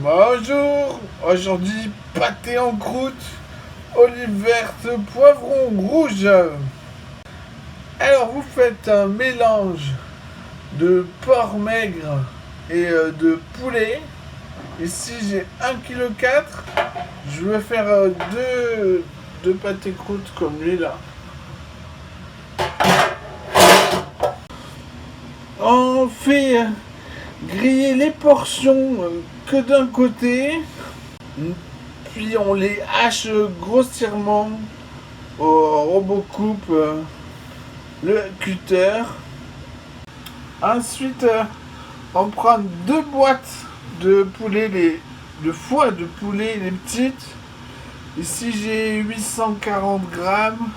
Bonjour, aujourd'hui pâté en croûte, olive verte, poivron rouge. Alors vous faites un mélange de porc maigre et de poulet. Ici j'ai 1,4 kg. Je vais faire deux pâtés croûtes comme lui là. On fait griller les portions que d'un côté, puis on les hache grossièrement au robot coupe, le cutter. Ensuite, on prend 2 boîtes de poulet, de foie de poulet, les petites. Ici j'ai 840 grammes.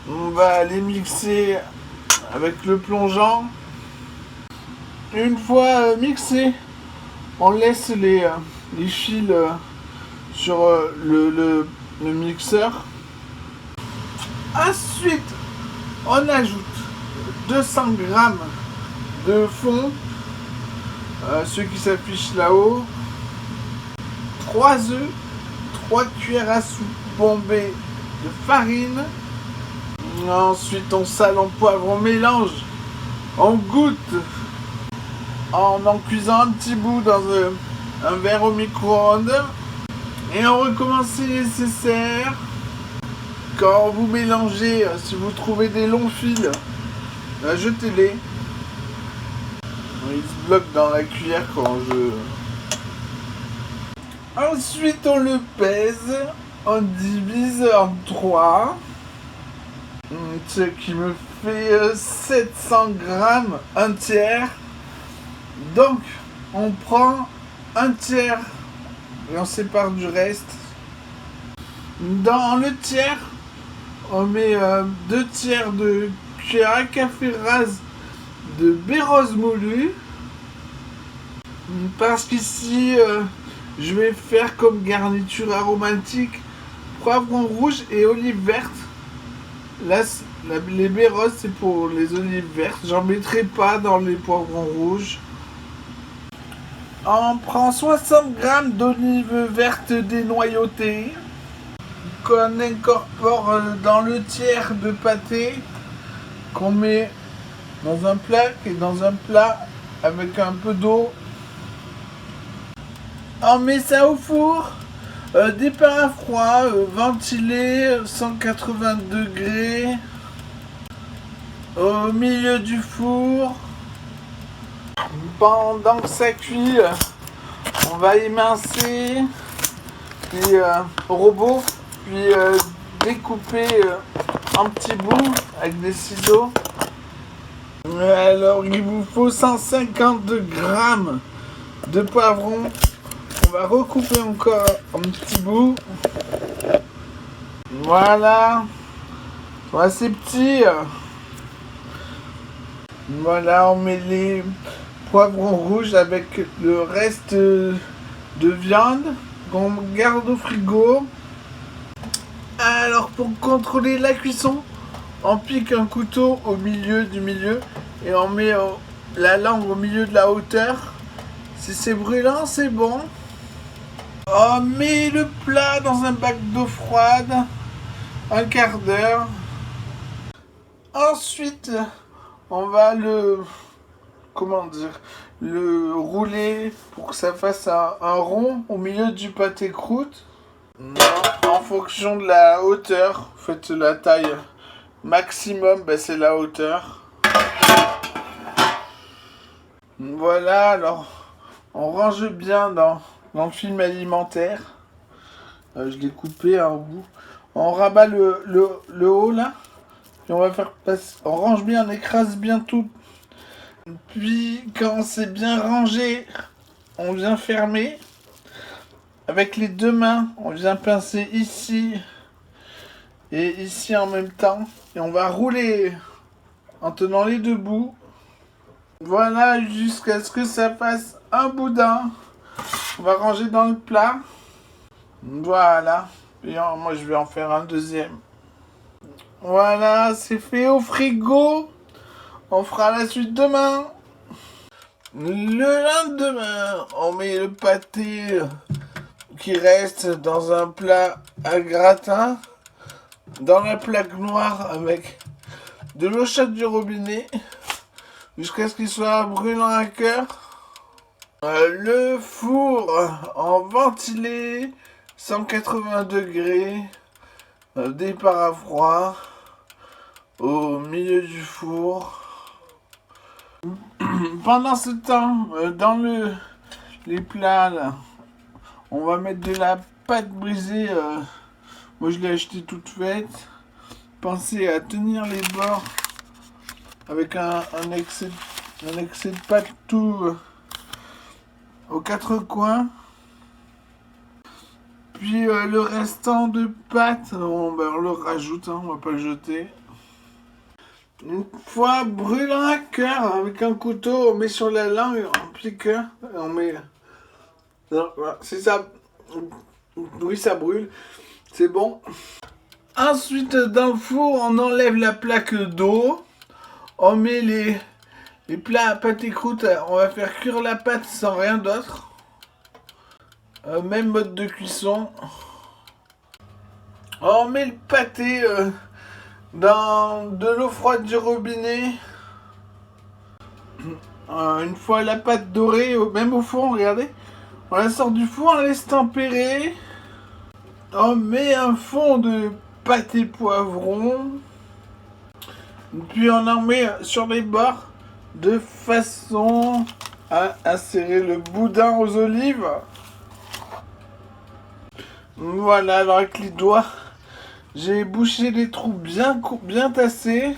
On va les mixer avec le plongeant. Une fois mixé, on laisse les fils sur le mixeur. Ensuite, on ajoute 200 grammes de fond, ceux qui s'affichent là-haut, 3 œufs, 3 cuillères à soupe bombées de farine. Ensuite, on sale, on poivre, on mélange, on goûte en cuisant un petit bout dans un verre au micro-ondes. Et on recommence si nécessaire. Quand vous mélangez, si vous trouvez des longs fils, jetez-les. Ils se bloquent dans la cuillère quand je... Ensuite, on le pèse. On divise en 3. Ce qui me fait 700 grammes, un tiers. Donc, on prend un tiers et on sépare du reste. Dans le tiers, on met 2 tiers de cuillère à café rase de baie rose moulu. Parce qu'ici, je vais faire comme garniture aromatique poivron rouge et olive verte. Là, les baies roses, c'est pour les olives vertes. J'en mettrai pas dans les poivrons rouges. On prend 60 grammes d'olives vertes dénoyautées qu'on incorpore dans le tiers de pâté qu'on met dans un plat et dans un plat avec un peu d'eau. On met ça au four, des pains à froid, ventilés, 180 degrés, au milieu du four. Pendant que ça cuit, on va émincer, puis robot, puis découper en petits bouts avec des ciseaux. Alors il vous faut 150 grammes de poivrons. On va recouper encore en petits bouts. Voilà, ils sont assez petits. Voilà, on met les poivrons rouges avec le reste de viande qu'on garde au frigo. Alors pour contrôler la cuisson, on pique un couteau au milieu du milieu et on met la langue au milieu de la hauteur. Si c'est brûlant, c'est bon. On met le plat dans un bac d'eau froide, un quart d'heure. Ensuite, on va le rouler pour que ça fasse un rond au milieu du pâté croûte. En fonction de la hauteur, faites la taille maximum, c'est la hauteur. Voilà, alors on range bien dans le film alimentaire. Je l'ai coupé en bout. On rabat le haut là. Puis on va faire passer. On range bien, on écrase bien tout. Puis quand c'est bien rangé, on vient fermer. Avec les 2 mains, on vient pincer ici et ici en même temps. Et on va rouler en tenant les 2 bouts. Voilà, jusqu'à ce que ça fasse un boudin. On va ranger dans le plat. Voilà. Et moi, je vais en faire un deuxième. Voilà, c'est fait au frigo. On fera la suite demain. Le lendemain, on met le pâté qui reste dans un plat à gratin, dans la plaque noire avec de l'eau chaude du robinet, jusqu'à ce qu'il soit brûlant à cœur. Le four en ventilé, 180 degrés, départ à froid, au milieu du four. Pendant ce temps, dans les plats, là, on va mettre de la pâte brisée. Moi, je l'ai achetée toute faite. Pensez à tenir les bords avec un excès de pâte tout aux quatre coins. Puis le restant de pâte, on le rajoute, on va pas le jeter. Une fois brûlant à cœur avec un couteau, on met sur la langue en piqueur. On met. C'est ça. Oui, ça brûle. C'est bon. Ensuite, dans le four, on enlève la plaque d'eau. On met les plats à pâte et croûte. On va faire cuire la pâte sans rien d'autre. Même mode de cuisson. On met le pâté dans de l'eau froide du robinet. Une fois la pâte dorée, même au four, regardez. On la sort du four, on laisse tempérer. On met un fond de pâté poivron. Puis on en met sur les bords de façon à insérer le boudin aux olives. Voilà, alors avec les doigts, j'ai bouché les trous bien tassés.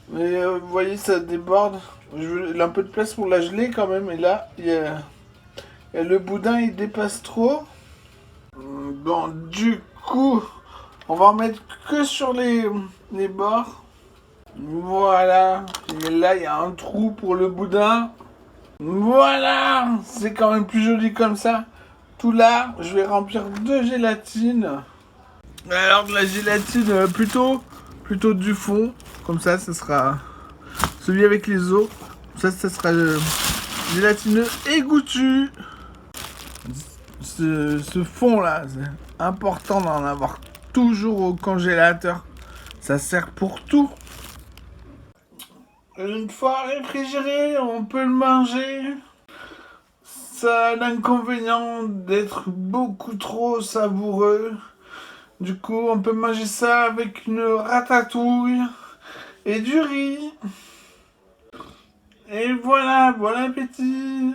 Mais vous voyez, ça déborde. Il a un peu de place pour la geler quand même. Et là, le boudin, il dépasse trop. Bon, du coup, on va en mettre que sur les bords. Voilà. Et là, il y a un trou pour le boudin. Voilà. C'est quand même plus joli comme ça. Tout là, je vais remplir de gélatine. Alors de la gélatine plutôt du fond. Comme ça sera celui avec les os. Ça sera gélatineux et goûtu. Ce fond là, c'est important d'en avoir toujours au congélateur. Ça sert pour tout. Une fois réfrigéré, on peut le manger. Ça a l'inconvénient d'être beaucoup trop savoureux. Du coup, on peut manger ça avec une ratatouille et du riz. Et voilà, bon appétit!